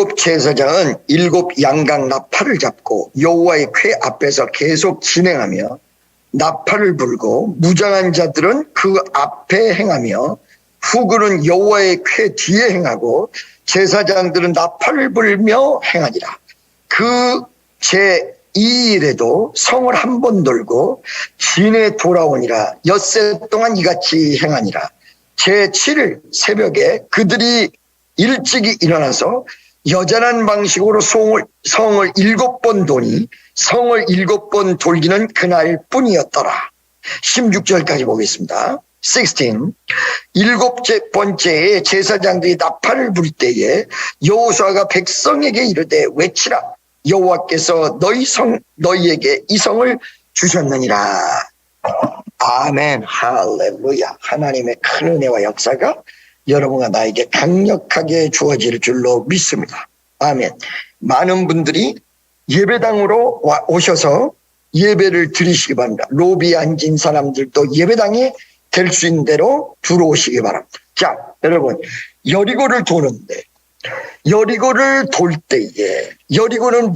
일곱 제사장은 일곱 양각 나팔을 잡고 여호와의 궤 앞에서 계속 진행하며 나팔을 불고 무장한 자들은 그 앞에 행하며 후군은 여호와의 궤 뒤에 행하고 제사장들은 나팔을 불며 행하니라. 그 제2일에도 성을 한 번 돌고 진에 돌아오니라. 엿새 동안 이같이 행하니라. 제7일 새벽에 그들이 일찍이 일어나서 여전한 방식으로 성을 7번 도니 성을 7번 돌기는 그날 뿐이었더라. 16절까지 보겠습니다. 16. 일곱 번째에 제사장들이 나팔을 불 때에 여호수아가 백성에게 이르되 외치라. 여호와께서 너희에게 이 성을 주셨느니라. 아멘. 할렐루야. 하나님의 큰 은혜와 역사가 여러분과 나에게 강력하게 주어질 줄로 믿습니다. 아멘. 많은 분들이 예배당으로 오셔서 예배를 드리시기 바랍니다. 로비에 앉은 사람들도 예배당에 될 수 있는 대로 들어오시기 바랍니다. 자, 여러분, 여리고를 도는데 여리고를 돌 때에 여리고는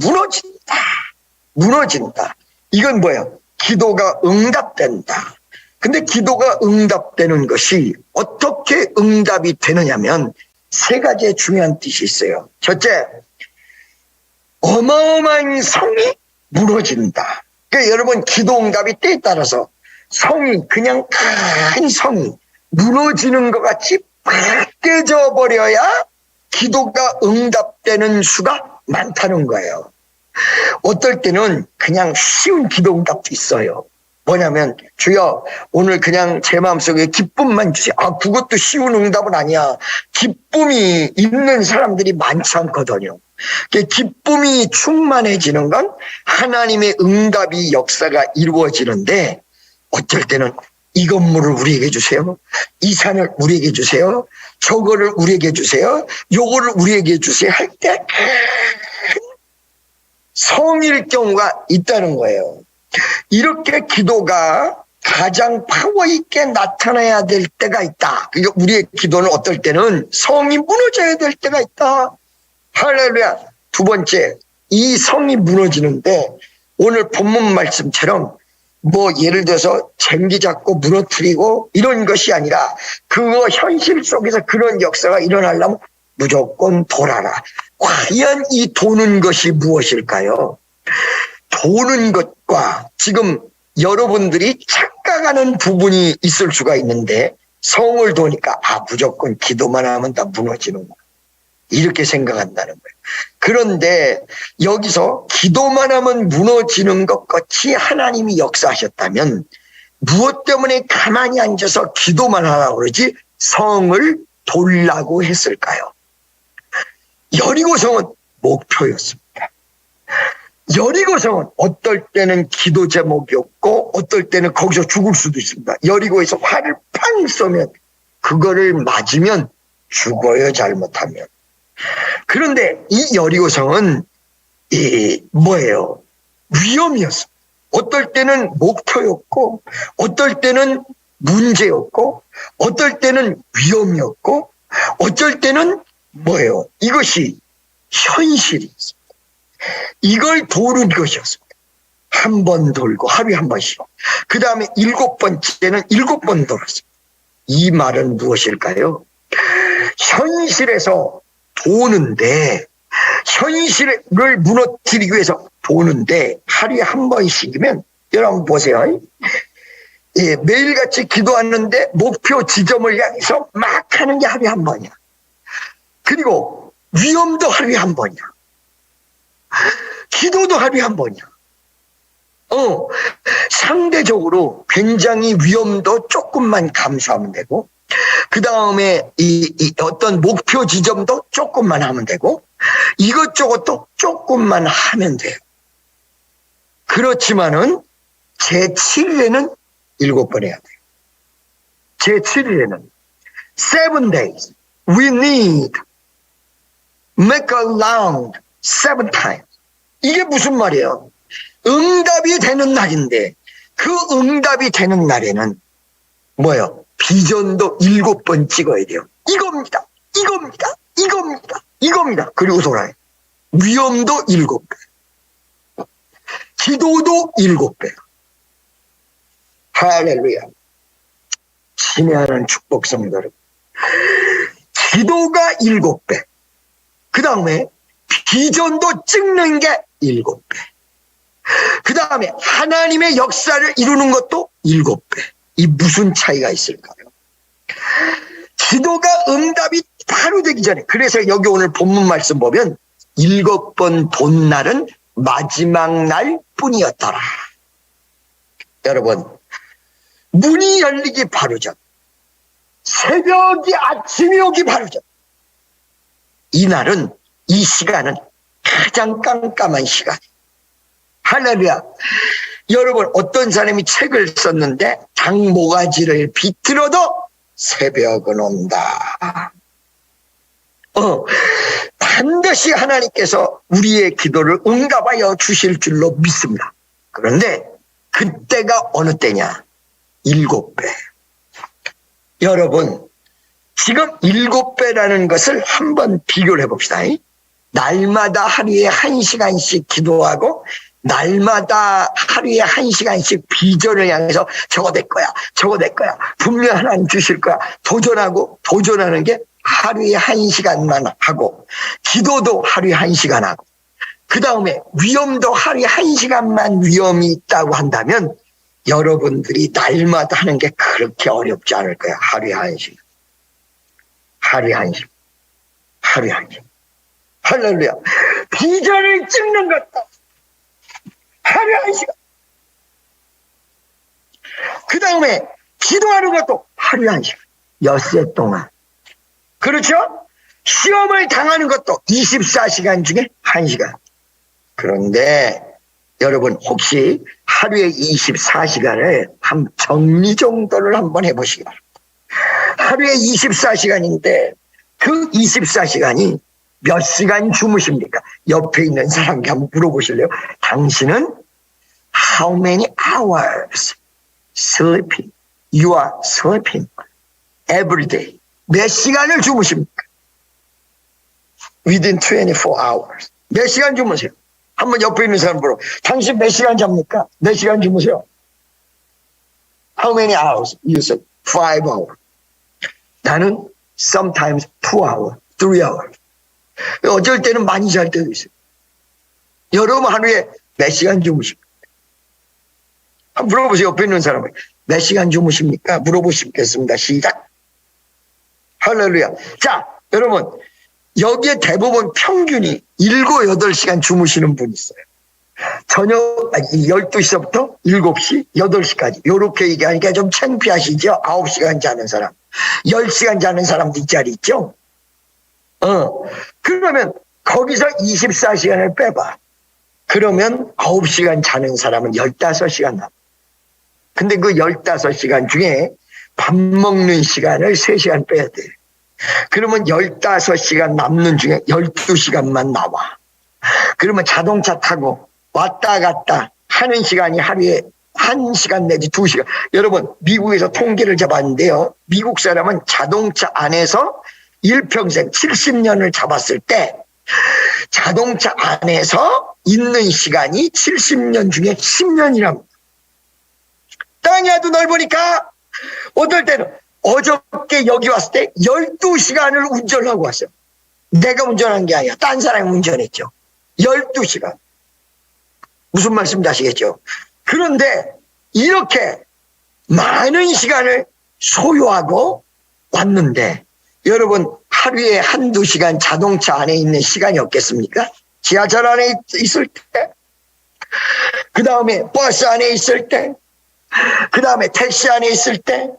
무너진다. 이건 뭐예요? 기도가 응답된다. 근데 기도가 응답되는 것이 어떻게 응답이 되느냐면 세 가지의 중요한 뜻이 있어요. 첫째, 어마어마한 성이 무너진다. 그러니까 여러분, 기도 응답이 때에 따라서 성이, 그냥 큰 성이 무너지는 것 같이 팍 깨져버려야 기도가 응답되는 수가 많다는 거예요. 어떨 때는 그냥 쉬운 기도 응답도 있어요. 뭐냐면, 주여, 오늘 그냥 제 마음속에 기쁨만 주세요. 그것도 쉬운 응답은 아니야. 기쁨이 있는 사람들이 많지 않거든요. 기쁨이 충만해지는 건 하나님의 응답이 역사가 이루어지는데, 어쩔 때는 이 건물을 우리에게 주세요. 이 산을 우리에게 주세요. 저거를 우리에게 주세요. 요거를 우리에게 주세요. 할 때 성일 경우가 있다는 거예요. 이렇게 기도가 가장 파워 있게 나타나야 될 때가 있다. 그러니까 우리의 기도는 어떨 때는 성이 무너져야 될 때가 있다. 할렐루야. 두 번째, 이 성이 무너지는데 오늘 본문 말씀처럼 예를 들어서 쟁기 잡고 무너뜨리고 이런 것이 아니라 그거 현실 속에서 그런 역사가 일어나려면 무조건 돌아라. 과연 이 도는 것이 무엇일까요? 도는 것과 지금 여러분들이 착각하는 부분이 있을 수가 있는데 성을 도니까 무조건 기도만 하면 다 무너지는구나. 이렇게 생각한다는 거예요. 그런데 여기서 기도만 하면 무너지는 것 같이 하나님이 역사하셨다면 무엇 때문에 가만히 앉아서 기도만 하라고 그러지 성을 돌라고 했을까요? 여리고성은 목표였습니다. 여리고성은 어떨 때는 기도 제목이었고 어떨 때는 거기서 죽을 수도 있습니다. 여리고에서 활을 팡 쏘면 그거를 맞으면 죽어요, 잘못하면. 그런데 이 여리고성은 뭐예요? 위험이었습니다. 어떨 때는 목표였고 어떨 때는 문제였고 어떨 때는 위험이었고 어쩔 때는 뭐예요? 이것이 현실이었습니다. 이걸 도는 것이었습니다. 한 번 돌고 하루에 한 번씩. 그 다음에 7번째는 7번 돌았습니다. 이 말은 무엇일까요? 현실에서 도는데 현실을 무너뜨리기 위해서 도는데 하루에 한 번씩이면 여러분 보세요. 매일같이 기도하는데 목표 지점을 향해서 막 하는 게 하루에 한 번이야. 그리고 위험도 하루에 한 번이야. 기도도 하루에 한 번이야. 상대적으로 굉장히 위험도 조금만 감수하면 되고 그 다음에 어떤 목표 지점도 조금만 하면 되고 이것저것도 조금만 하면 돼요. 그렇지만은 제7일에는 7번 해야 돼요. 제7일에는 7 days we need make a round 7 times. 이게 무슨 말이에요? 응답이 되는 날인데 그 응답이 되는 날에는 뭐예요? 비전도 7번 찍어야 돼요. 이겁니다. 그리고 돌아요. 위험도 7배, 기도도 7배. 할렐루야. 친애하는 축복 성도 여러분, 기도가 7배, 그 다음에 비전도 찍는 게 7배, 그 다음에 하나님의 역사를 이루는 것도 7배. 이 무슨 차이가 있을까요? 기도가 응답이 바로 되기 전에, 그래서 여기 오늘 본문 말씀 보면 7번 본 날은 마지막 날 뿐이었더라. 여러분, 문이 열리기 바로 전, 새벽이 아침이 오기 바로 전, 이 날은, 이 시간은 가장 깜깜한 시간. 할렐루야. 여러분, 어떤 사람이 책을 썼는데 당모가지를 비틀어도 새벽은 온다. 반드시 하나님께서 우리의 기도를 응답하여 주실 줄로 믿습니다. 그런데 그때가 어느 때냐? 7배. 여러분, 지금 7배라는 것을 한번 비교를 해봅시다. 날마다 하루에 1시간씩 기도하고 날마다 하루에 1시간씩 비전을 향해서 저거 내 거야, 저거 내 거야, 분명 하나님 주실 거야, 도전하고 도전하는 게 하루에 1시간만 하고, 기도도 하루에 1시간 하고, 그 다음에 위험도 하루에 1시간만 위험이 있다고 한다면 여러분들이 날마다 하는 게 그렇게 어렵지 않을 거야. 하루에 1시간, 하루에 1시간, 하루에 1시간. 할렐루야. 비전을 찍는 것도 하루에 1시간. 그 다음에 기도하는 것도 하루에 1시간. 엿새 동안. 그렇죠? 시험을 당하는 것도 24시간 중에 1시간. 그런데 여러분, 혹시 하루에 24시간을 한 정리정돈을 한번 해보시기 바랍니다. 하루에 24시간인데 그 24시간이 몇 시간 주무십니까? 옆에 있는 사람께 한번 물어보실래요? 당신은 how many hours sleeping? You are sleeping every day. 몇 시간을 주무십니까? Within 24 hours. 몇 시간 주무세요? 한번 옆에 있는 사람 물어. 당신 몇 시간 잡니까? 몇 시간 주무세요? How many hours? You said 5 hours. 나는 sometimes 2 hours, 3 hours. 어쩔 때는 많이 잘 때도 있어요. 여러분 하루에 몇 시간 주무십니까? 한번 물어보세요. 옆에 있는 사람을. 몇 시간 주무십니까? 물어보시겠습니다. 시작. 할렐루야. 자, 여러분, 여기에 대부분 평균이 7, 8시간 주무시는 분이 있어요. 저녁 12시부터 7시, 8시까지. 요렇게 얘기하니까 좀 창피하시죠? 9시간 자는 사람. 10시간 자는 사람도 이 자리 있죠? 그러면 거기서 24시간을 빼봐. 그러면 9시간 자는 사람은 15시간 남아. 근데 그 15시간 중에 밥 먹는 시간을 3시간 빼야 돼. 그러면 15시간 남는 중에 12시간만 나와. 그러면 자동차 타고 왔다 갔다 하는 시간이 하루에 1시간 내지 2시간. 여러분, 미국에서 통계를 잡았는데요. 미국 사람은 자동차 안에서 일평생 70년을 잡았을 때 자동차 안에서 있는 시간이 70년 중에 10년이랍니다. 땅이라도 넓으니까 어떨 때는 어저께 여기 왔을 때 12시간을 운전하고 왔어요. 내가 운전한 게 아니라 딴 사람이 운전했죠. 12시간. 무슨 말씀인지 아시겠죠? 그런데 이렇게 많은 시간을 소요하고 왔는데 여러분 하루에 1-2시간 자동차 안에 있는 시간이 없겠습니까? 지하철 안에 있을 때, 그 다음에 버스 안에 있을 때, 그 다음에 택시 안에 있을 때,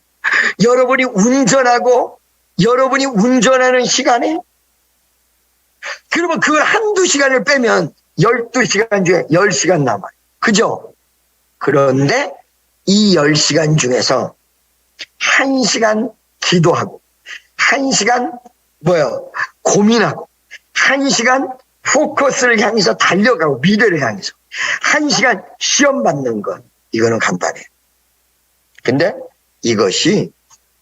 여러분이 운전하는 시간에, 그러면 그 1-2시간을 빼면 12시간 중에 10시간 남아요. 그죠? 그런데 이 10시간 중에서 1시간 기도하고, 1시간 고민하고, 1시간 포커스를 향해서 달려가고, 미래를 향해서 1시간 시험 받는 것, 이거는 간단해요. 근데 이것이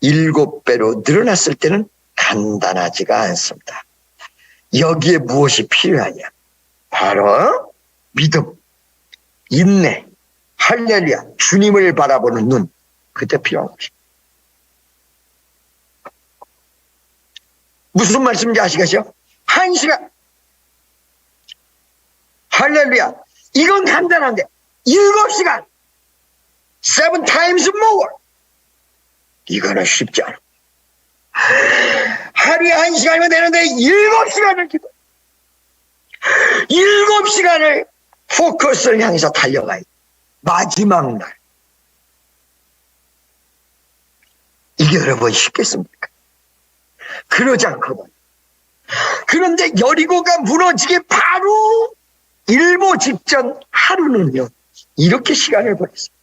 7배로 늘어났을 때는 간단하지가 않습니다. 여기에 무엇이 필요하냐? 바로 믿음, 인내, 할렐루야, 주님을 바라보는 눈, 그때 필요한 것입니다. 무슨 말씀인지 아시겠어요? 1시간. 할렐루야. 이건 간단한데 7시간. 7 times more. 이거는 쉽지 않아. 하루에 1시간이면 되는데 7시간을 기도. 7시간을 포커스를 향해서 달려가야 돼. 마지막 날. 이게 여러분 쉽겠습니까? 그러지 않거든. 그런데 여리고가 무너지기 바로 일보 직전 하루는요, 이렇게 시간을 보냈습니다.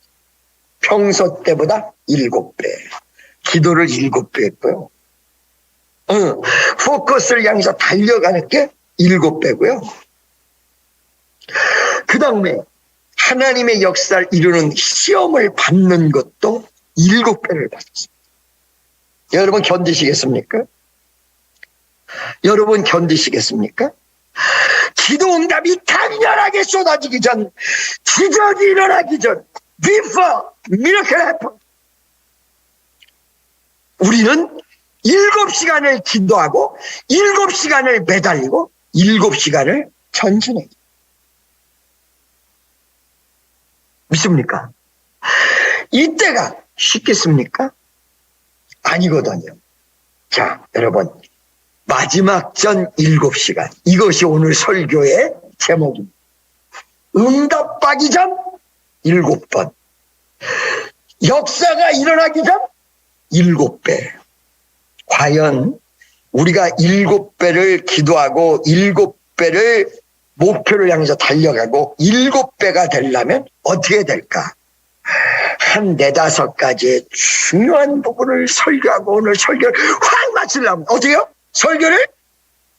평소 때보다 7배. 기도를 7배 했고요. 포커스를 향해서 달려가는 게 7배고요. 그 다음에 하나님의 역사를 이루는 시험을 받는 것도 7배를 받았습니다. 여러분 견디시겠습니까? 여러분 견디시겠습니까? 기도 응답이 강렬하게 쏟아지기 전, 기적이 일어나기 전, before miracle happen. 우리는 7시간을 기도하고 7시간을 매달리고 7시간을 전진해. 믿습니까? 이때가 쉽겠습니까? 아니거든요. 자, 여러분, 마지막 전 7시간. 이것이 오늘 설교의 제목입니다. 응답받기 전 7번. 역사가 일어나기 전 7배. 과연 우리가 7배를 기도하고 7배를 목표를 향해서 달려가고 7배가 되려면 어떻게 될까? 한 4-5가지의 중요한 부분을 설교하고 오늘 설교를 확 마치려면 어때요? 설교를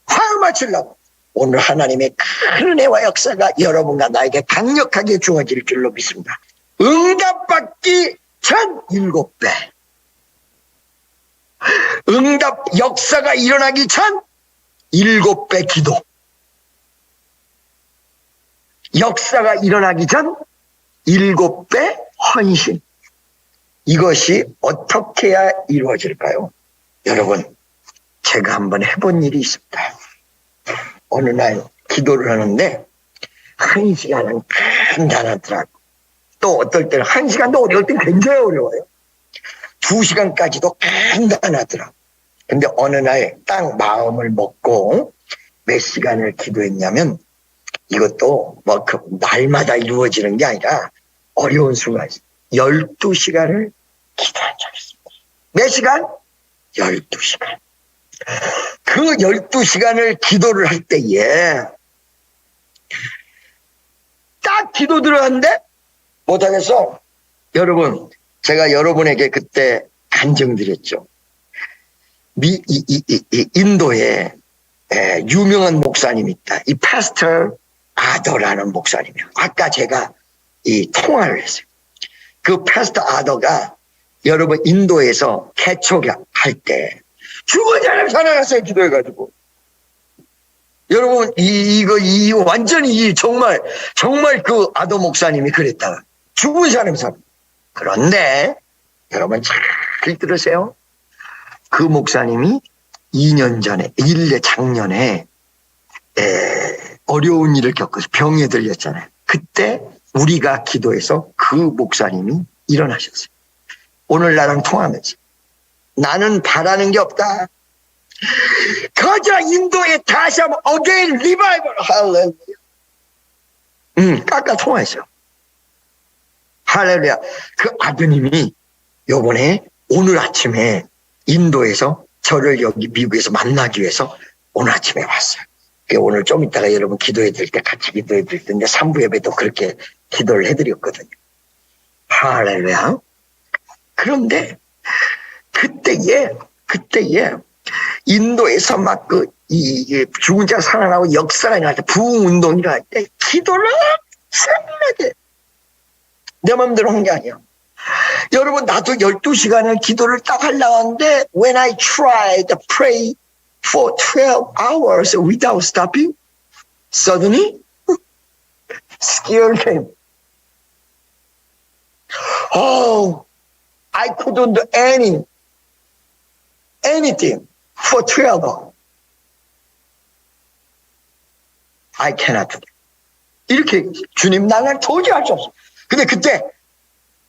확 마치려면 오늘 하나님의 큰 은혜와 역사가 여러분과 나에게 강력하게 주어질 줄로 믿습니다. 응답받기 전 7배. 응답 역사가 일어나기 전 7배 기도. 역사가 일어나기 전 7배 헌신. 이것이 어떻게 해야 이루어질까요? 여러분, 제가 한번 해본 일이 있습니다. 어느 날 기도를 하는데 1시간은 간단하더라고. 또 어떨 때는 1시간도 어려울 땐 굉장히 어려워요. 2시간까지도 간단하더라고. 근데 어느 날 딱 마음을 먹고 몇 시간을 기도했냐면 이것도 뭐 그 날마다 이루어지는 게 아니라 어려운 순간이 12시간을 기도한 적이 있습니다. 몇 시간? 12시간. 그 12시간을 기도를 할 때에 딱 기도 들어갔는데 못하겠어. 여러분, 제가 여러분에게 그때 간증드렸죠. 인도에 유명한 목사님이 있다. 이 파스터 아더라는 목사님이요. 아까 제가 이 통화를 했어요. 그 파스터 아더가 여러분 인도에서 개척할 때 죽은 사람 살아났어요. 기도해가지고. 여러분 이거 완전히 정말 그 아더 목사님이 그랬다. 죽은 사람 살아. 그런데 여러분 잘 들으세요. 그 목사님이 2년 전에 작년에 어려운 일을 겪어서 병에 들렸잖아요. 그때 우리가 기도해서 그 목사님이 일어나셨어요. 오늘 나랑 통하면서 나는 바라는 게 없다. 가자 인도에 다시 한번 again revival. 할렐루야. 아까 통화했어요. 할렐루야. 그 아드님이 요번에 오늘 아침에 인도에서 저를 여기 미국에서 만나기 위해서 오늘 아침에 왔어요. 오늘 좀 이따가 여러분 기도해 드릴 때 같이 기도해 드릴 텐데 3부 예배도 그렇게 기도를 해드렸거든요. 할렐루야. 그런데 그때에 인도에서 막 이 죽은 자 살아나고 역사가 일어날 때 부흥운동이 일어날 때 기도를 엄청나게 내 마음대로 한 게 아니야. 여러분 나도 12시간을 기도를 딱 하려고 하는데 when I tried to pray for 12 hours without stopping, suddenly scared him. Oh, I couldn't do anything for 12 hours. I cannot do that. 이렇게 주님 나는 도저히 할 수 없어. 근데 그때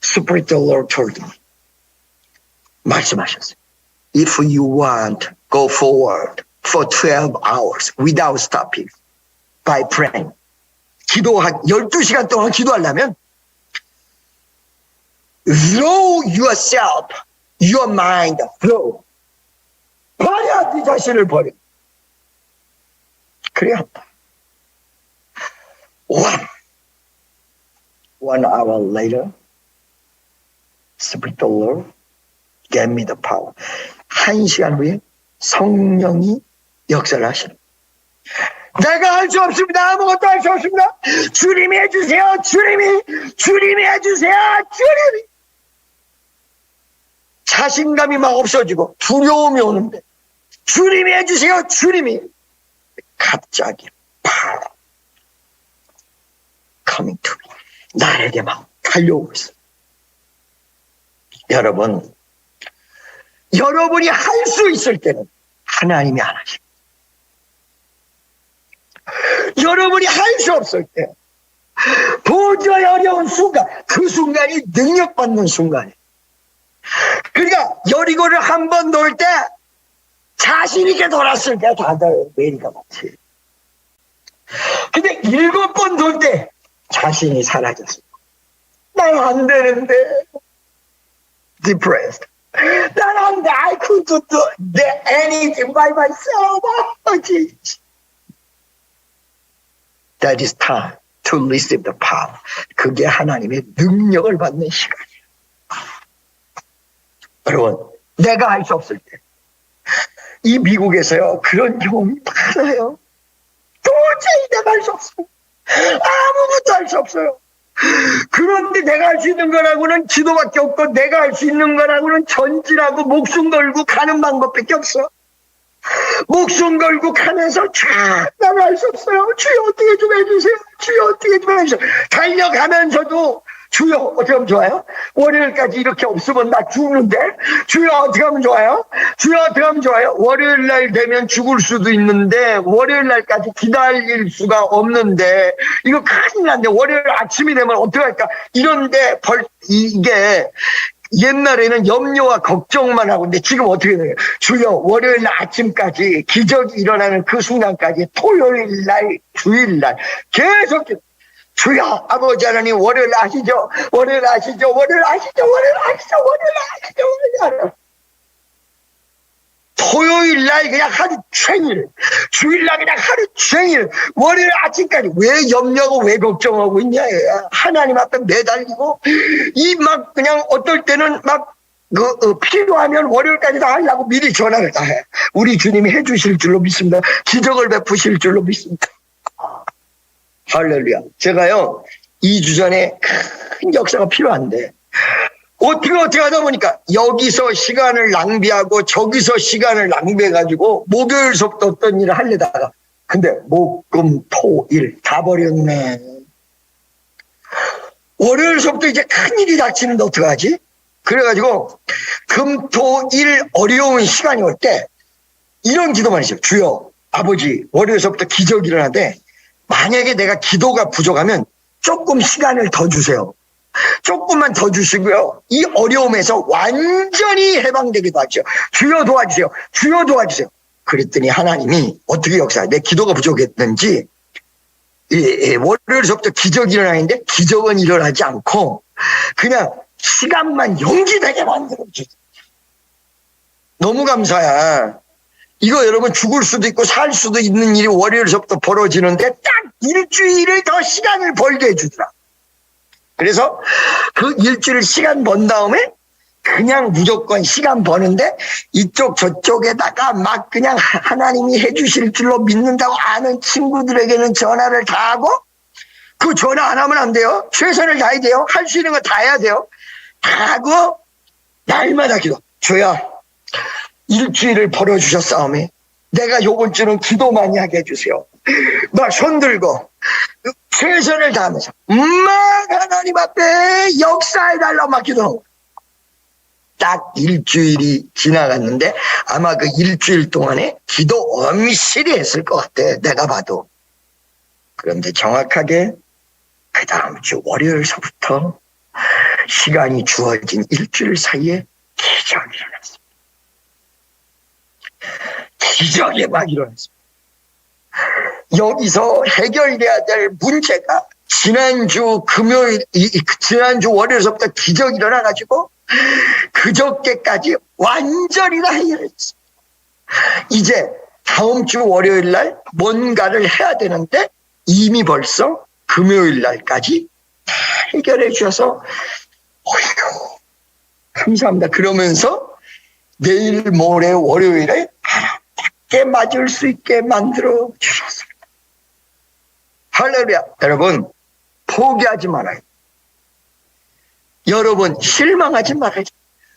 Spirit of the Lord told me. 말씀하셨어요. If you want, go forward for 12 hours without stopping by praying. 기도한 12시간 동안 기도하려면 throw yourself, your mind, throw. 버려, 네 자신을 버려. 그래야 한다. One hour later, Spirit of the Lord gave me the power. 1시간 후에 성령이 역사를 하시는. 내가 할 수 없습니다. 아무것도 할 수 없습니다. 주님이 해주세요. 주님이 해주세요. 주님이. 자신감이 막 없어지고 두려움이 오는데 주님이 해주세요. 주님이. 갑자기 바로 coming to me. 나에게 막 달려오고 있어요. 여러분이 할 수 있을 때는 하나님이 안 하십니다. 여러분이 할 수 없을 때 도저히 어려운 순간, 그 순간이 능력받는 순간이에요. 그러니까 여리고를 한 번 돌 때 자신 있게 돌았을 때 다들 메리가 많지. 근데 7번 돌 때 자신이 사라졌어요. 난 안 되는데. Depressed. 난 안 돼. I couldn't do anything by myself. Oh, Jesus. That is time to receive the power. 그게 하나님의 능력을 받는 시간이에요. 여러분, 내가 할 수 없을 때. 이 미국에서요, 그런 경험이 많아요. 도저히 내가 할 수 없어요. 아무것도 할 수 없어요. 그런데 내가 할 수 있는 거라고는 기도밖에 없고, 내가 할 수 있는 거라고는 전진하고 목숨 걸고 가는 방법밖에 없어. 목숨 걸고 가면서 나는 할 수 없어요. 주여 어떻게 좀 해주세요. 주여 어떻게 좀 해주세요. 달려가면서도 주여 어떻게 하면 좋아요? 월요일까지 이렇게 없으면 나 죽는데. 주여 어떻게 하면 좋아요? 주여 어떻게 하면 좋아요? 월요일 날 되면 죽을 수도 있는데 월요일 날까지 기다릴 수가 없는데 이거 큰일 났네. 월요일 아침이 되면 어떻게 할까? 이런데 이게 옛날에는 염려와 걱정만 하고, 근데 지금 어떻게 돼요? 주여, 월요일 아침까지 기적이 일어나는 그 순간까지 토요일 날, 주일 날 계속 주여, 아버지 하나님 월요일 아시죠? 월요일 아시죠? 월요일 아시죠? 월요일 아시죠? 월요일 아시죠? 월요일 아시죠? 토요일 날 그냥 하루 종일, 주일 날 그냥 하루 종일, 월요일 아침까지 왜 염려하고 왜 걱정하고 있냐? 하나님 앞에 매달리고, 막 그냥 어떨 때는 막 필요하면 월요일까지 다 하려고 미리 전화를 다 해. 우리 주님이 해주실 줄로 믿습니다. 기적을 베푸실 줄로 믿습니다. 할렐루야. 제가요, 2주 전에 큰 역사가 필요한데, 어떻게 하다 보니까 여기서 시간을 낭비하고 저기서 시간을 낭비해가지고 목요일 수업도 어떤 일을 하려다가 근데 목, 금, 토, 일 다 버렸네. 월요일 수업도 이제 큰일이 닥치는데 어떡하지? 그래가지고 금, 토, 일 어려운 시간이 올 때 이런 기도만 했어요. 주여 아버지 월요일 수업부터 기적이 일어나는데 만약에 내가 기도가 부족하면 조금 시간을 더 주세요. 조금만 더 주시고요. 이 어려움에서 완전히 해방되기도 하죠. 주여 도와주세요. 주여 도와주세요. 그랬더니 하나님이 어떻게 역사해? 내 기도가 부족했는지 월요일서부터 기적이 일어나는데 기적은 일어나지 않고 그냥 시간만 용기되게 만들어주세요. 너무 감사야. 이거 여러분 죽을 수도 있고 살 수도 있는 일이 월요일서부터 벌어지는데 딱 일주일을 더 시간을 벌게 해주더라. 그래서 그 일주일 시간 번 다음에 그냥 무조건 시간 버는데 이쪽 저쪽에다가 막 그냥 하나님이 해주실 줄로 믿는다고 아는 친구들에게는 전화를 다 하고 그 전화 안 하면 안 돼요. 최선을 다해야 돼요. 할 수 있는 거 다 해야 돼요. 다 하고 날마다 기도. 주여 일주일을 벌어주셨사오매 내가 요번 주는 기도 많이 하게 해주세요. 막 손 들고 최선을 다하면서 막 하나님 앞에 역사해달라고 막 기도하는 거예요. 딱 일주일이 지나갔는데 아마 그 일주일 동안에 기도 엄실히 했을 것 같아, 내가 봐도. 그런데 정확하게 그 다음 주 월요일서부터 시간이 주어진 일주일 사이에 기적이 일어났습니다. 기적이 막 일어났습니다. 여기서 해결돼야 될 문제가 지난주 월요일서부터 기적이 일어나가지고 그저께까지 완전히 다 해결했습니다. 이제 다음 주 월요일 날 뭔가를 해야 되는데 이미 벌써 금요일 날까지 다 해결해 주셔서 어휴, 감사합니다. 그러면서 내일 모레 월요일에 하나님께 맞을 수 있게 만들어 주셨습니다. 할렐루야. 여러분, 포기하지 말아요. 여러분, 실망하지 말아요.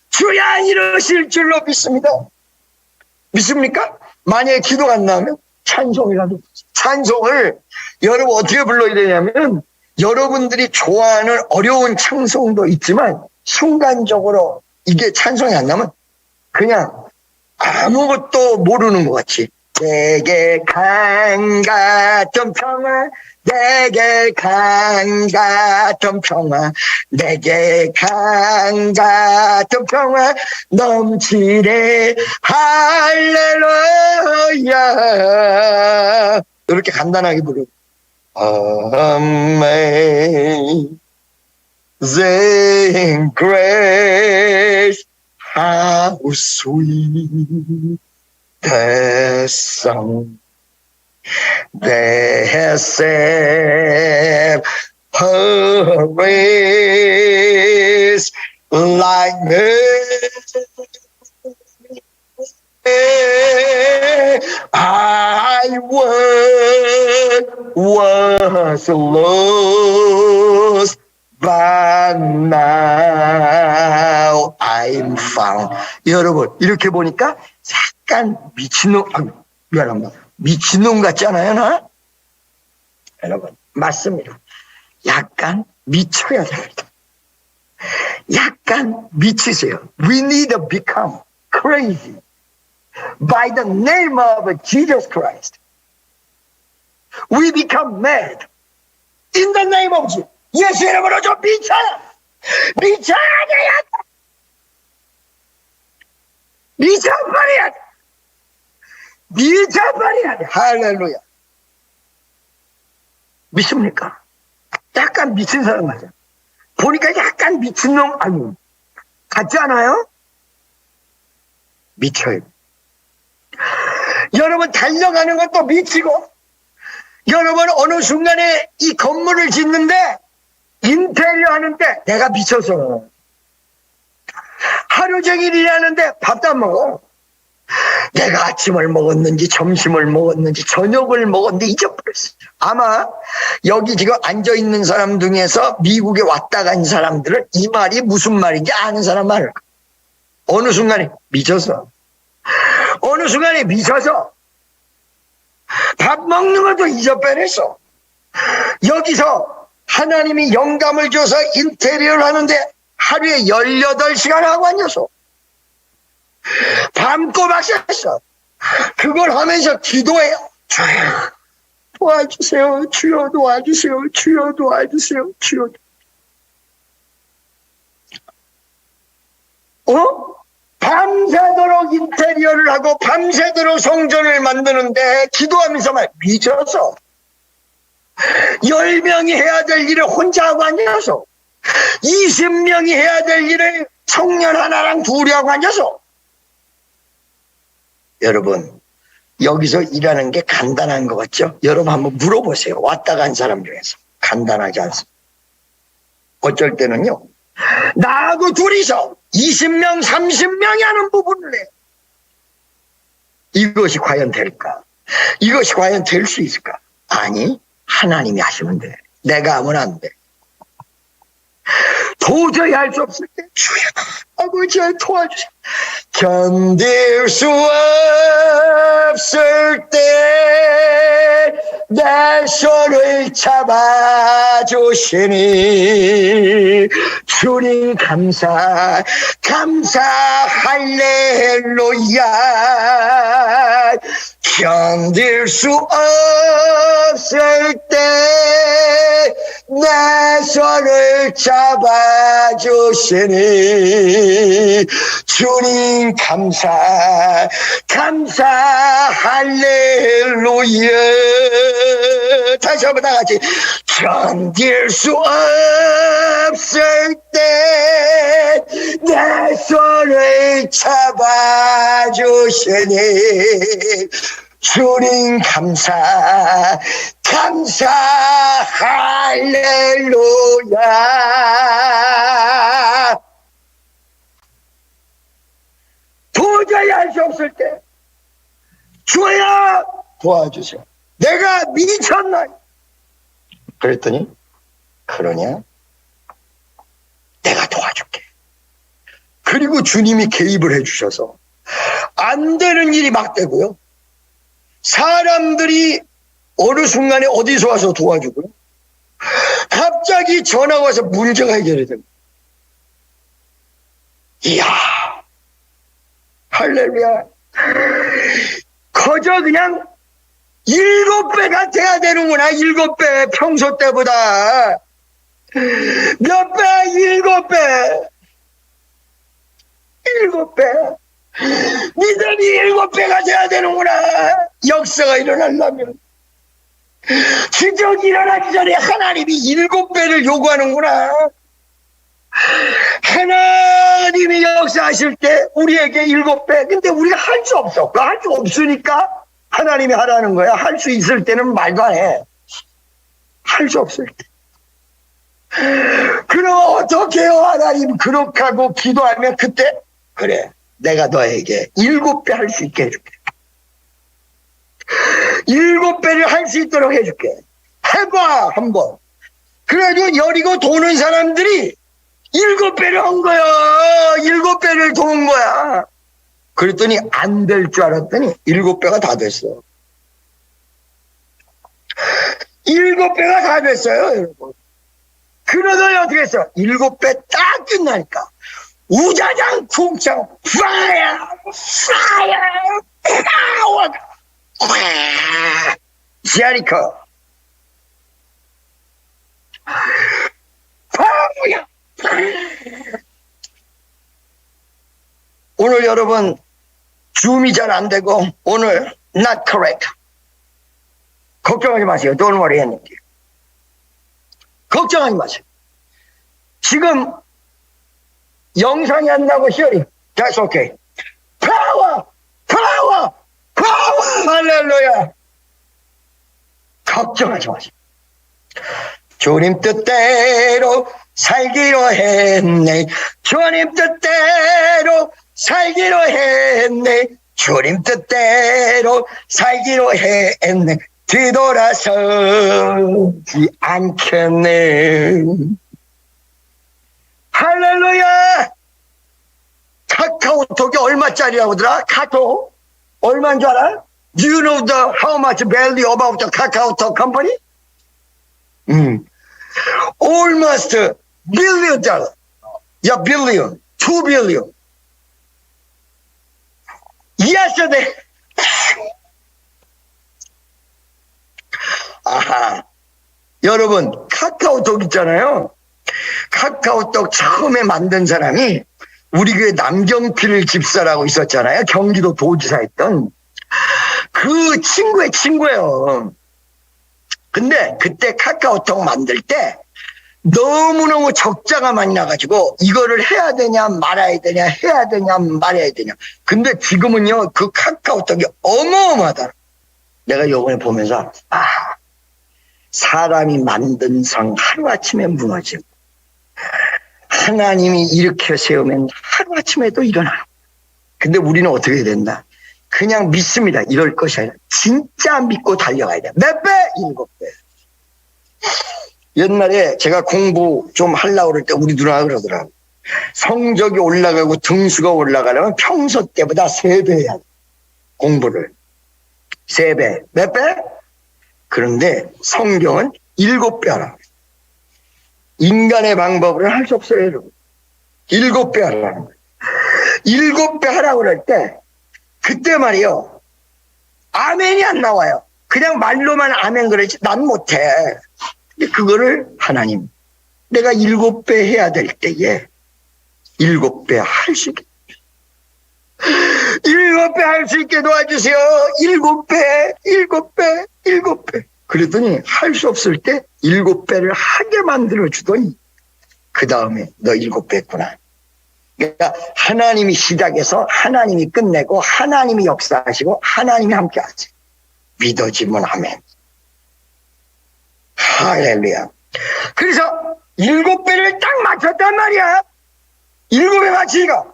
주야 이러실 줄로 믿습니다. 믿습니까? 만약에 기도가 안 나오면 찬송이라도. 찬송을 여러분 어떻게 불러야 되냐면, 여러분들이 좋아하는 어려운 찬송도 있지만 순간적으로 이게 찬송이 안 나면 그냥 아무것도 모르는 것 같이, 내게 강 같은 평화, 내게 강 같은 평화, 내게 강 같은 평화 넘치네 할렐루야, 이렇게 간단하게 부르고 Amazing grace, how sweet the song that saved her race like me. I was lost, but now I'm found. 여러분, 이렇게 보니까 약간 미친놈, 미친놈 같지 않아요, 나? 여러분, 맞습니다. 약간 미쳐야 됩니다. 약간 미치세요. We need to become crazy by the name of Jesus Christ. We become mad in the name of Jesus. 예수 이름으로 좀 미쳐야 돼야 돼. 미쳐버려야 돼. 미쳐버려야 돼. 할렐루야. 믿습니까? 약간 미친 사람 같아요. 보니까 약간 미친놈 같지 않아요? 미쳐요. 여러분, 달려가는 것도 미치고, 여러분 어느 순간에 이 건물을 짓는데 인테리어 하는데 내가 미쳐서 하루 종일 일하는데 밥도 안 먹어. 내가 아침을 먹었는지 점심을 먹었는지 저녁을 먹었는데 잊어버렸어요. 아마 여기 지금 앉아있는 사람 중에서 미국에 왔다 간 사람들은 이 말이 무슨 말인지 아는 사람 많을 거야. 어느 순간에 미쳐서, 어느 순간에 미쳐서 밥 먹는 것도 잊어버렸어. 여기서 하나님이 영감을 줘서 인테리어를 하는데 하루에 18시간 하고 앉아서 밤꼬박 잤어. 그걸 하면서 기도해요. 주여 도와주세요. 주여 도와주세요. 주여 도와주세요. 주여. 밤새도록 인테리어를 하고 밤새도록 성전을 만드는데 기도하면서 미쳐서 10명이 해야 될 일을 혼자 하고 앉아서 20명이 해야 될 일을 청년 하나랑 둘이 하고 앉아서. 여러분, 여기서 일하는 게 간단한 것 같죠? 여러분 한번 물어보세요. 왔다 간 사람 중에서. 간단하지 않습니다. 어쩔 때는요, 나하고 둘이서 20명, 30명이 하는 부분을 해. 이것이 과연 될까? 이것이 과연 될 수 있을까? 아니, 하나님이 하시면 돼. 내가 하면 안 돼. 도저히 할 수 없을 때 주여 아버지 도와주세요. 견딜 수 없을 때 내 손을 잡아주시니 주님 감사 할렐루야. 견딜 수 없을 때 내 손을 잡아주시니 주님 감사 할렐루야. 다시 한번 다 같이. 견딜 수 없을 때 내 손을 잡아주시니 주님 감사 할렐루야. 도저히 할 수 없을 때 주야 도와주세요. 내가 미쳤나? 그랬더니 그러냐? 내가 도와줄게. 그리고 주님이 개입을 해주셔서 안 되는 일이 막 되고요. 사람들이 어느 순간에 어디서 와서 도와주고요. 갑자기 전화가 와서 문제가 해결이 됩니다. 이야, 할렐루야. 거저 그냥 7배가 돼야 되는구나. 7배, 평소 때보다. 몇 배? 7배. 7배. 믿음이 7배가 돼야 되는구나. 역사가 일어나려면. 기적이 일어나기 전에 하나님이 7배를 요구하는구나. 하나님이 역사하실 때 우리에게 7배. 근데 우리가 할 수 없어. 할 수 없으니까 하나님이 하라는 거야. 할 수 있을 때는 말도 안 해. 할 수 없을 때. 그럼 어떻게 해요? 하나님 그렇게 하고 기도하면 그때 그래, 내가 너에게 7배 할 수 있게 해줄게. 7배를 할 수 있도록 해줄게. 해봐 한번. 그래도 여리고 도는 사람들이 7배를 한 거야. 7배를 도는 거야. 그랬더니 안 될 줄 알았더니 7배가 다 됐어. 7배가 다 됐어요, 여러분. 그러더니 어떻게 했어? 7배 딱 끝나니까 우자장 쿵창 파이어 파워가 제리코 파워야. 오늘 여러분 줌이 잘 안 되고 오늘 not correct. 걱정하지 마세요. Don't worry anything. 걱정하지 마세요. 지금 영상이 안 나고 히어링. That's okay. 파워! 파워! 파워! 할렐루야! 걱정하지 마세요. 주님 뜻대로 살기로 했네. 주님 뜻대로 살기로 했네. 주님 뜻대로 살기로 했네. 뒤돌아서지 않겠네. 할렐루야. 카카오톡이 얼마짜리라고 하더라? 카톡 얼마인 줄 알아? Do you know the how much value about the 카카오톡 company? Almost $1 billion. Yeah, billion. 2 billion. Yesterday. 아하. 여러분, 카카오톡 있잖아요. 카카오톡 처음에 만든 사람이 우리 교회 남경필 집사라고 있었잖아요. 경기도 도지사 했던. 그 친구의 친구예요. 근데 그때 카카오톡 만들 때 너무너무 적자가 많이 나가지고 이거를 해야 되냐 말아야 되냐 해야 되냐 말아야 되냐. 근데 지금은요, 그 카카오톡이 어마어마하다. 내가 요번에 보면서 사람이 만든 성 하루아침에 무너지고 하나님이 일으켜 세우면 하루아침에도 일어나. 근데 우리는 어떻게 된다? 그냥 믿습니다. 이럴 것이 아니라 진짜 믿고 달려가야 돼. 몇 배? 7배. 옛날에 제가 공부 좀 하려고 그럴 때 우리 누나가 그러더라고. 성적이 올라가고 등수가 올라가려면 평소 때보다 3배 해야 돼. 공부를. 3배. 몇 배? 그런데 성경은 7배 하라고. 인간의 방법으로는 할 수 없어요, 여러분. 7배 하라는 거예요. 7배 하라고 그럴 때, 그때 말이요, 아멘이 안 나와요. 그냥 말로만 아멘 그러지, 난 못해. 근데 그거를 하나님, 내가 7배 해야 될 때에, 7배 할 수 있게. 7배 할 수 있게 도와주세요. 7배, 7배, 7배. 그랬더니 할 수 없을 때 7배를 하게 만들어주더니 그 다음에 너 7배 했구나. 그러니까 하나님이 시작해서 하나님이 끝내고 하나님이 역사하시고 하나님이 함께 하지. 믿어지면 아멘. 할렐루야. 그래서 7배를 딱 맞췄단 말이야. 7배 맞추니까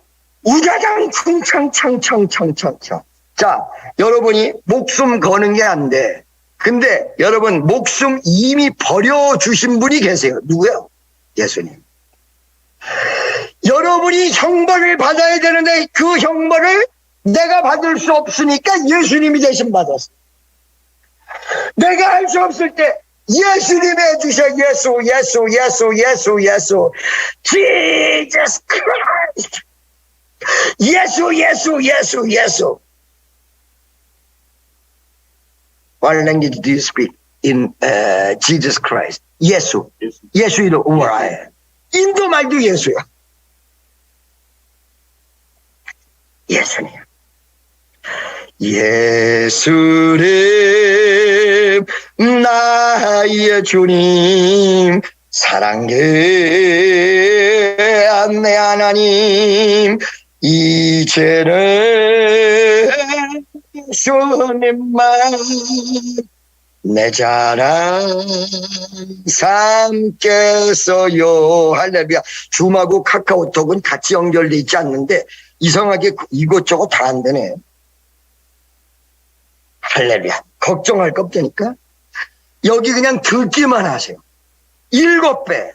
우자장 충창창창창창창. 자, 여러분이 목숨 거는 게 안 돼. 근데 여러분 목숨 이미 버려주신 분이 계세요. 누구요? 예수님. 여러분이 형벌을 받아야 되는데 그 형벌을 내가 받을 수 없으니까 예수님이 대신 받았어. 내가 할 수 없을 때 예수님이 해주셔. 예수, 예수, 예수, 예수, 예수. Jesus Christ. 예수, 예수, 예수, 예수. What language do you speak in Jesus Christ? 예수. 예수이도 우아해. 인도 말도 예수야. 예수님. 예수님, 나의 주님, 사랑해, 내 하나님, 이제는 주님만 내 자랑 삼겠어요. 할렐루야. 줌하고 카카오톡은 같이 연결돼 있지 않는데 이상하게 이것저것 다 안 되네. 할렐루야. 걱정할 거 없다니까. 여기 그냥 듣기만 하세요. 7배.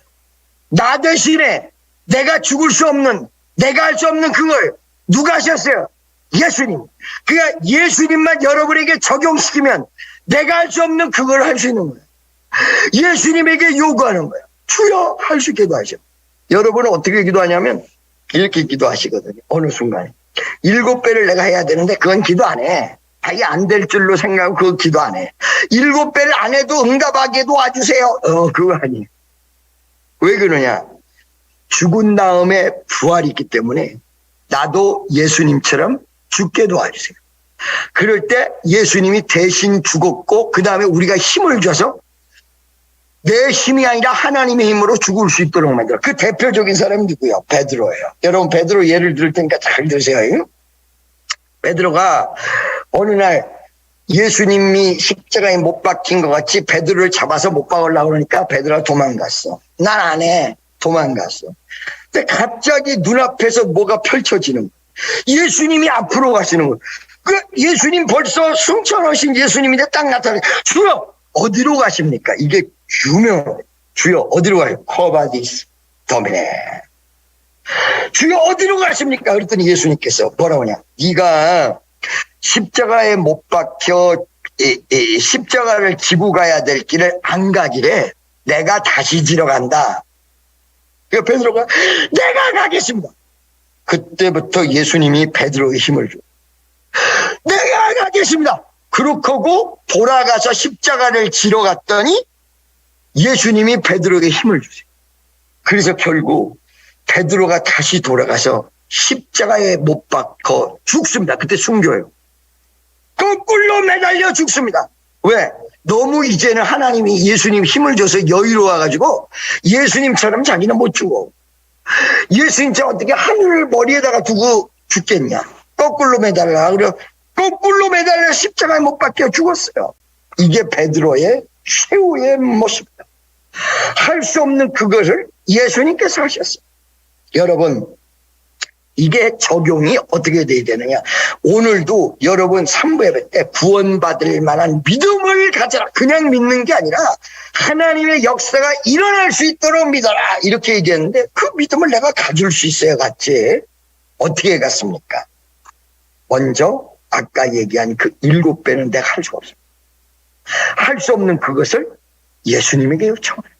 나 대신에 내가 죽을 수 없는, 내가 할 수 없는 그걸 누가 하셨어요? 예수님. 그러니까 예수님만 여러분에게 적용시키면 내가 할 수 없는 그걸 할 수 있는 거예요. 예수님에게 요구하는 거예요. 주여 할 수 있게 도와줘. 여러분은 어떻게 기도하냐면 이렇게 기도하시거든요. 어느 순간에 7배를 내가 해야 되는데 그건 기도 안 해. 아예 안 될 줄로 생각하고 그거 기도 안 해. 7배를 안 해도 응답하게 도와주세요. 그거 아니에요. 왜 그러냐? 죽은 다음에 부활이 있기 때문에 나도 예수님처럼 죽게 도와주세요. 그럴 때 예수님이 대신 죽었고 그 다음에 우리가 힘을 줘서 내 힘이 아니라 하나님의 힘으로 죽을 수 있도록 만들어. 그 대표적인 사람이 누구예요? 베드로예요. 여러분 베드로 예를 들을 테니까 잘 들으세요. 베드로가 어느 날 예수님이 십자가에 못 박힌 것 같이 베드로를 잡아서 못 박으려고 그러니까 베드로가 도망갔어. 난 안 해. 도망갔어. 근데 갑자기 눈앞에서 뭐가 펼쳐지는 거야. 예수님이 앞으로 가시는 거야. 그 예수님 벌써 승천하신 예수님인데 딱 나타나요. 주여 어디로 가십니까? 이게 유명해요. 주여 어디로 가요? 코바디스 도미네. 주여 어디로 가십니까? 그랬더니 예수님께서 뭐라고 하냐? 네가 십자가에 못 박혀 십자가를 지고 가야 될 길을 안 가기래. 내가 다시 지러 간다. 그 베드로가 내가 가겠습니다. 그때부터 예수님이 베드로의 힘을 줘. 내가 가겠습니다. 그렇게 하고 돌아가서 십자가를 지러 갔더니 예수님이 베드로에게 힘을 주세요. 그래서 결국 베드로가 다시 돌아가서 십자가에 못 박혀 죽습니다. 그때 순교예요. 거꾸로 매달려 죽습니다. 왜? 너무 이제는 하나님이 예수님 힘을 줘서 여유로워가지고 예수님처럼 자기는 못 죽어. 예수님처럼 어떻게 하늘을 머리에다가 두고 죽겠냐. 거꾸로 매달라. 그래 거꾸로 매달려 십자가에 못 박혀 죽었어요. 이게 베드로의 최후의 모습이다. 할 수 없는 그것을 예수님께서 하셨어요. 여러분 이게 적용이 어떻게 돼야 되느냐. 오늘도 여러분 삼부 예배 때 구원받을 만한 믿음을 가져라. 그냥 믿는 게 아니라 하나님의 역사가 일어날 수 있도록 믿어라. 이렇게 얘기했는데 그 믿음을 내가 가질 수 있어야 갔지. 어떻게 갔습니까? 먼저 아까 얘기한 그 7배는 내가 할 수가 없어요. 할 수 없는 그것을 예수님에게 요청해요.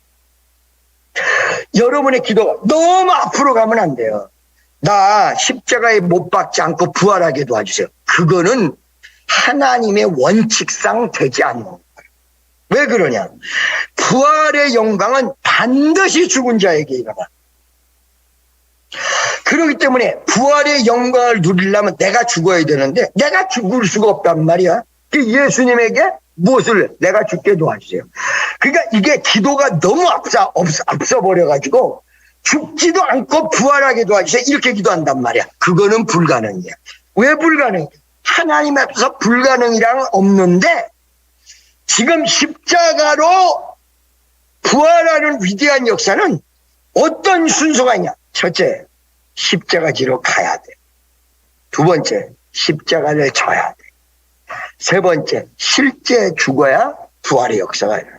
여러분의 기도가 너무 앞으로 가면 안 돼요. 나 십자가에 못 박지 않고 부활하게 도와주세요. 그거는 하나님의 원칙상 되지 않는 거예요. 왜 그러냐? 부활의 영광은 반드시 죽은 자에게 일어나. 그렇기 때문에 부활의 영광을 누리려면 내가 죽어야 되는데 내가 죽을 수가 없단 말이야. 예수님에게 무엇을 내가 죽게 도와주세요. 그러니까 이게 기도가 너무 앞서 버려가지고 죽지도 않고 부활하게 도와주세요. 이렇게 기도한단 말이야. 그거는 불가능이야. 왜 불가능해? 하나님 앞에서 불가능이란 없는데 지금 십자가로 부활하는 위대한 역사는 어떤 순서가 있냐? 첫째, 십자가 지로 가야 돼. 두 번째, 십자가를 져야 돼. 세 번째, 실제 죽어야 부활의 역사가 일어나.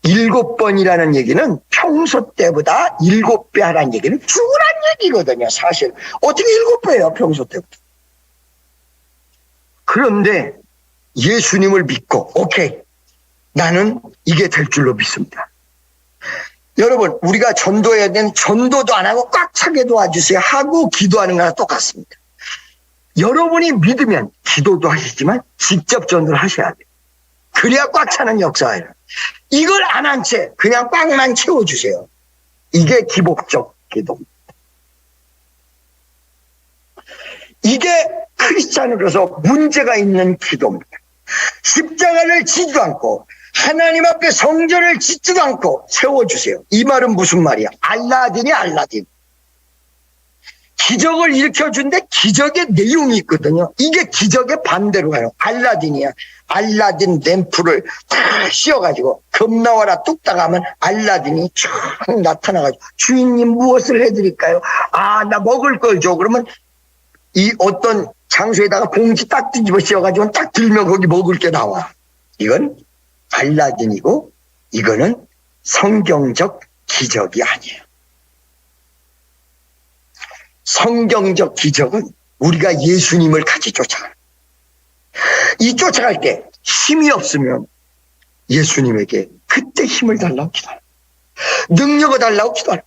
7번이라는 얘기는 평소 때보다 7배 하라는 얘기는 죽으란 얘기거든요. 사실 어떻게 7배예요 평소 때보다. 그런데 예수님을 믿고 오케이 나는 이게 될 줄로 믿습니다. 여러분 우리가 전도해야 되는 전도도 안 하고 꽉 차게 도와주세요 하고 기도하는 거랑 똑같습니다. 여러분이 믿으면 기도도 하시지만 직접 전도를 하셔야 돼요. 그래야 꽉 차는 역사가 일어나요. 이걸 안 한 채 그냥 꽉만 채워주세요. 이게 기복적 기도입니다. 이게 크리스찬으로서 문제가 있는 기도입니다. 십자가를 지지도 않고 하나님 앞에 성전을 짓지도 않고 세워주세요. 이 말은 무슨 말이야? 알라딘이 알라딘. 기적을 일으켜준데 기적의 내용이 있거든요. 이게 기적의 반대로 가요. 알라딘이야. 알라딘 램프를 다 씌워가지고 겁나와라 뚝딱 하면 알라딘이 쫙 나타나가지고 주인님 무엇을 해드릴까요? 아, 나 먹을 걸 줘. 그러면 이 어떤 장소에다가 봉지 딱 뒤집어 씌워가지고 딱 들면 거기 먹을 게 나와. 이건 알라딘이고 이거는 성경적 기적이 아니에요. 성경적 기적은 우리가 예수님을 같이 쫓아가요. 이 쫓아갈 때 힘이 없으면 예수님에게 그때 힘을 달라고 기도해요. 능력을 달라고 기도해요.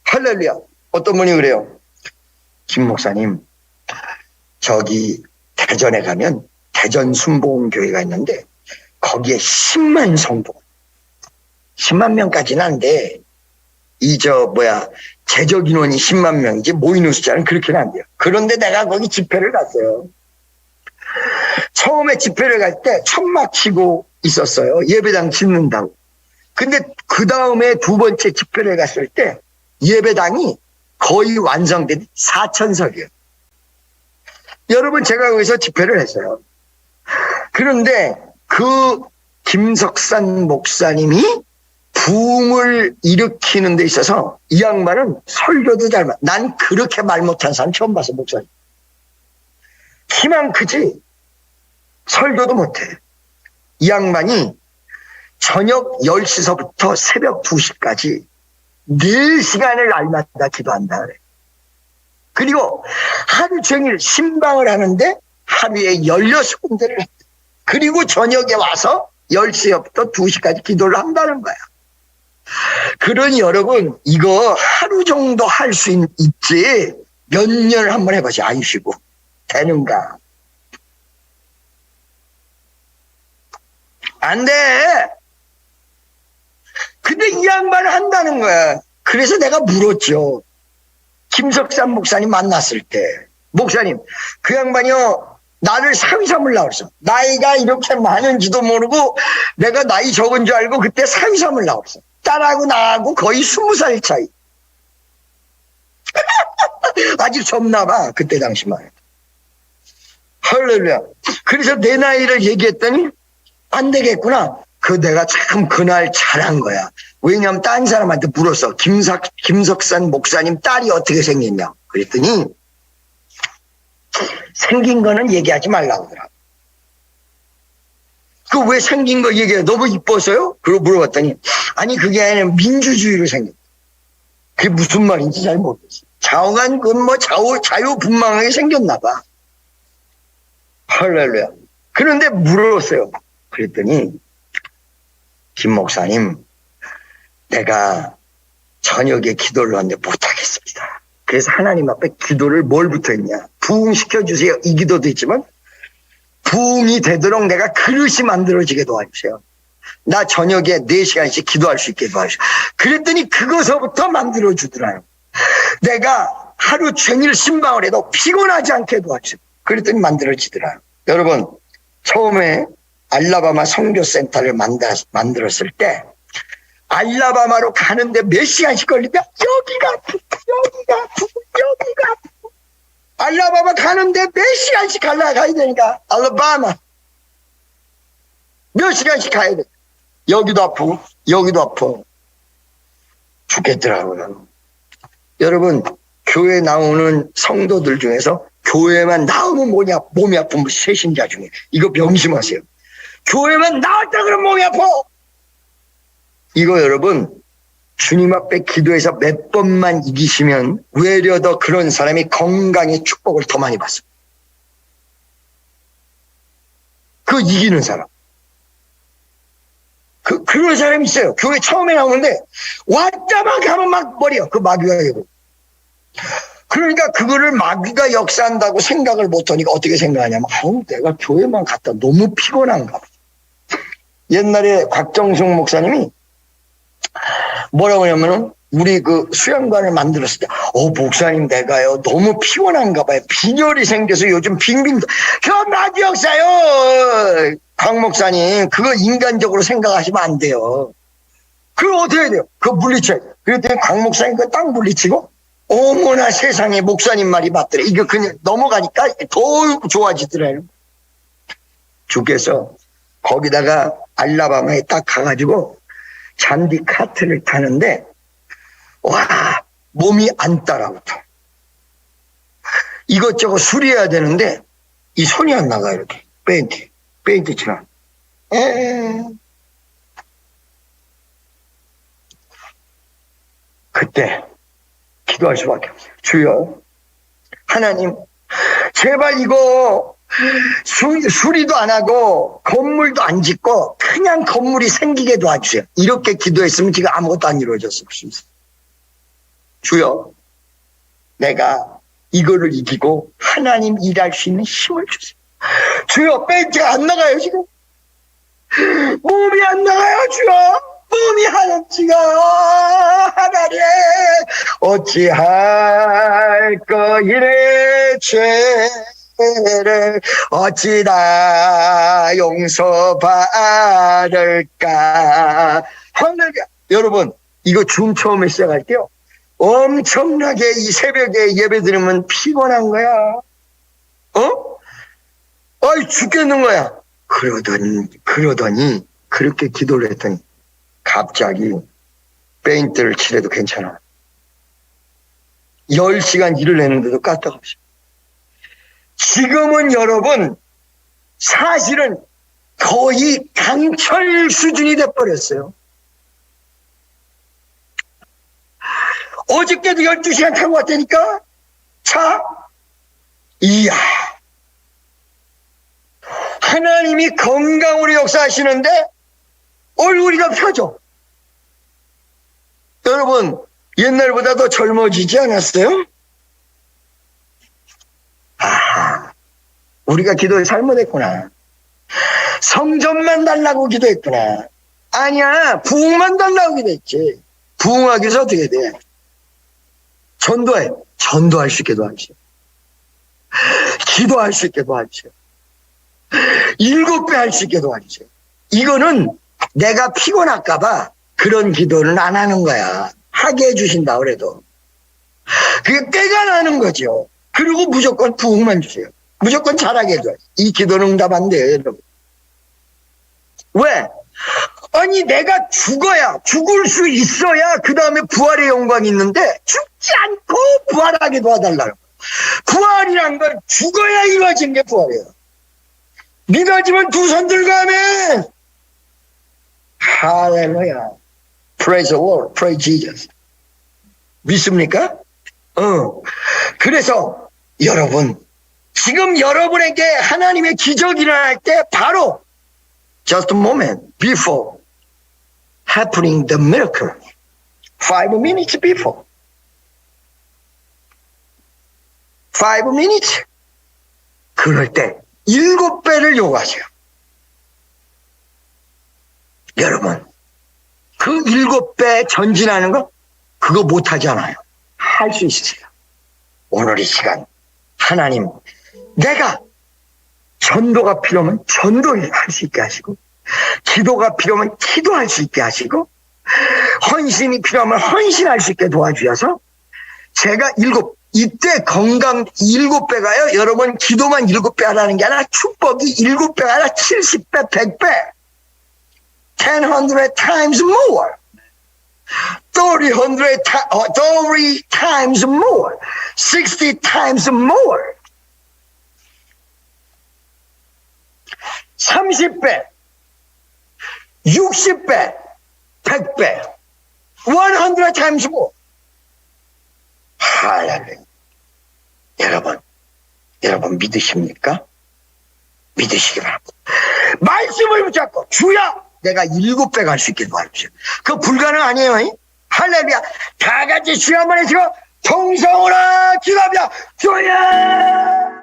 할렐루야. 어떤 분이 그래요. 김 목사님, 저기 대전에 가면 대전 순복음교회가 있는데 거기에 10만 성도 10만 명까지는 안 돼. 제적 인원이 10만 명이지 모이는 숫자는 그렇게는 안 돼요. 그런데 내가 거기 집회를 갔어요. 처음에 집회를 갈 때 천막 치고 있었어요. 예배당 짓는다고. 근데 그 다음에 두 번째 집회를 갔을 때 예배당이 거의 완성된 4,000석이에요. 여러분 제가 거기서 집회를 했어요. 그런데 그 김석산 목사님이 부흥을 일으키는 데 있어서 이 양반은 설교도 난 그렇게 말 못한 사람 처음 봤어. 목사님 키만 크지 설교도 못해. 이 양반이 저녁 10시서부터 새벽 2시까지 4시간을 날마다 기도한다 그래. 그리고 하루 종일 신방을 하는데 하루에 16군데를 했다. 그리고 저녁에 와서 10시부터 2시까지 기도를 한다는 거야. 그러니 여러분 이거 하루 정도 할 수 있지 몇 년을 한번 해보지 아이시고 되는가? 안 돼. 근데 이 양반을 한다는 거야. 그래서 내가 물었죠. 김석산 목사님 만났을 때 목사님 그 양반이요 나를 사위 삼으려고 그랬어. 나이가 이렇게 많은지도 모르고 내가 나이 적은 줄 알고 그때 사위 삼으려고 그랬어. 딸하고 나하고 거의 20살 차이. 아직 젊나 봐 그때 당시만 해도. 할렐루야. 그래서 내 나이를 얘기했더니 안 되겠구나. 내가 참 그날 잘한 거야. 왜냐면 딴 사람한테 물었어. 김석산 목사님 딸이 어떻게 생겼냐. 그랬더니 생긴 거는 얘기하지 말라고 하더라고. 왜 생긴 거 얘기해? 너무 이뻐서요? 그러고 물어봤더니 아니 그게 아니라 민주주의로 생겼다. 그게 무슨 말인지 잘 모르겠어. 자유분방하게 생겼나 봐. 할렐루야. 그런데 물었어요. 그랬더니 김 목사님, 내가 저녁에 기도를 하는데 못하겠습니다. 그래서 하나님 앞에 기도를 뭘부터 했냐, 부흥시켜주세요, 이 기도도 있지만 부흥이 되도록 내가 그릇이 만들어지게 도와주세요. 나 저녁에 4시간씩 기도할 수 있게 도와주세요. 그랬더니 그것서부터 만들어주더라요. 내가 하루 종일 신방을 해도 피곤하지 않게 도와주세요. 그랬더니 만들어지더라요. 여러분, 처음에 알라바마 선교센터를 만들었을 때 알라바마로 가는데 몇 시간씩 걸리면 여기가 아프고 여기가 아프고 여기가 아프고, 알라바마 가는데 몇 시간씩 가야 되니까 알라바마 몇 시간씩 가야 돼. 여기도 아프고 여기도 아프고 죽겠더라고요. 여러분, 교회 나오는 성도들 중에서 교회만 나오면 몸이 아픈 세신자 중에 이거 명심하세요. 교회만 나왔다 그러면 몸이 아파. 이거 여러분, 주님 앞에 기도해서 몇 번만 이기시면 외려 더 그런 사람이 건강의 축복을 더 많이 받습니다. 그 이기는 사람. 그런 사람이 있어요. 교회 처음에 나오는데 왔다만 가면 막 버려. 그 마귀가 이고. 그러니까 그거를 마귀가 역사한다고 생각을 못하니까 어떻게 생각하냐면, 내가 교회만 갔다 너무 피곤한가 봐. 옛날에 곽정숙 목사님이 뭐라고 하냐면은, 우리 그 수양관을 만들었을 때, 목사님 내가요 너무 피곤한가 봐요. 빈혈이 생겨서 요즘 빙빙. 그 마귀 역사요. 곽 목사님, 그거 인간적으로 생각하시면 안 돼요. 그걸 어떻게 해야 돼요? 그거 물리쳐야 돼요. 그랬더니 곽 목사님 그거 딱 물리치고, 어머나 세상에, 목사님 말이 맞더래. 이거 그냥 넘어가니까 더 좋아지더래요. 주께서 거기다가 알라바마에 딱 가가지고 잔디 카트를 타는데, 와, 몸이 안 따라붙어. 이것저것 수리해야 되는데 이 손이 안 나가. 이렇게 페인트처럼. 그때 기도할 수밖에 없어요. 주여, 하나님, 제발 이거 수리도 안 하고 건물도 안 짓고 그냥 건물이 생기게 도와주세요. 이렇게 기도했으면 지금 아무것도 안 이루어졌을 것입니다. 주여, 내가 이거를 이기고 하나님 일할 수 있는 힘을 주세요. 주여, 벤치가 안 나가요. 지금 몸이 안 나가요. 주여, 몸이 하얗지가 하나님, 어찌할 거이래. 죄를 어찌다 용서받을까. 할렐루야. 여러분, 이거 줌 처음에 시작할게요. 엄청나게 이 새벽에 예배 드리면 피곤한 거야. 아이, 죽겠는 거야. 그러더니 그렇게 기도를 했더니 갑자기 페인트를 칠해도 괜찮아. 10시간 일을 했는데도 까딱없이. 지금은 여러분, 사실은 거의 강철 수준이 돼버렸어요. 어저께도 12시간 타고 왔다니까? 차? 이야. 하나님이 건강으로 역사하시는데 얼굴이 더 펴져. 여러분, 옛날보다 더 젊어지지 않았어요? 우리가 기도에 잘못했구나. 성전만 달라고 기도했구나. 아니야, 부흥만 달라고 기도했지. 부흥하기 위해서 어떻게 돼? 전도할 수 있게 도와주세요. 기도할 수 있게 도와주세요. 7배 할 수 있게 도와주세요. 이거는 내가 피곤할까봐 그런 기도는 안 하는 거야. 하게 해주신다 그래도. 그게 꾀가 나는 거죠. 그리고 무조건 부흥만 주세요. 무조건 잘하게 해줘요. 이 기도는 응답 안 돼요, 여러분. 왜? 아니, 내가 죽을 수 있어야 그 다음에 부활의 영광이 있는데 죽지 않고 부활하게 도와달라고. 부활이란 건 죽어야 이루어진 게 부활이에요. 믿어지면 두 손 들고 하면 할렐루야. Praise the Lord. Praise Jesus. 믿습니까? 그래서 여러분, 지금 여러분에게 하나님의 기적이 일어날 때 바로 just a moment before happening the miracle. 5 minutes before. 5 minutes. 그럴 때 7배를 요구하세요. 여러분, 그 7배 전진하는 거 그거 못하잖아요. 할 수 있으세요. 오늘 이 시간 하나님, 내가 전도가 필요하면 전도할 수 있게 하시고, 기도가 필요하면 기도할 수 있게 하시고, 헌신이 필요하면 헌신할 수 있게 도와주셔서 제가 이때 건강 7배가요. 여러분 기도만 7배 하라는 게 아니라 축복이 7배가 아니라 70배, 100배. 100 times more. 30 times more. 60 times more. 30배, 60배, 100배. 100 times more. 할렐루야. 여러분 믿으십니까? 믿으시기 바랍니다. 말씀을 붙잡고 주여 내가 7배 갈 수 있게 도와주세요. 그거 불가능 아니에요. 할렐루야. 다 같이 주여 한번 해주고 통성으로 기도합니다. 주여.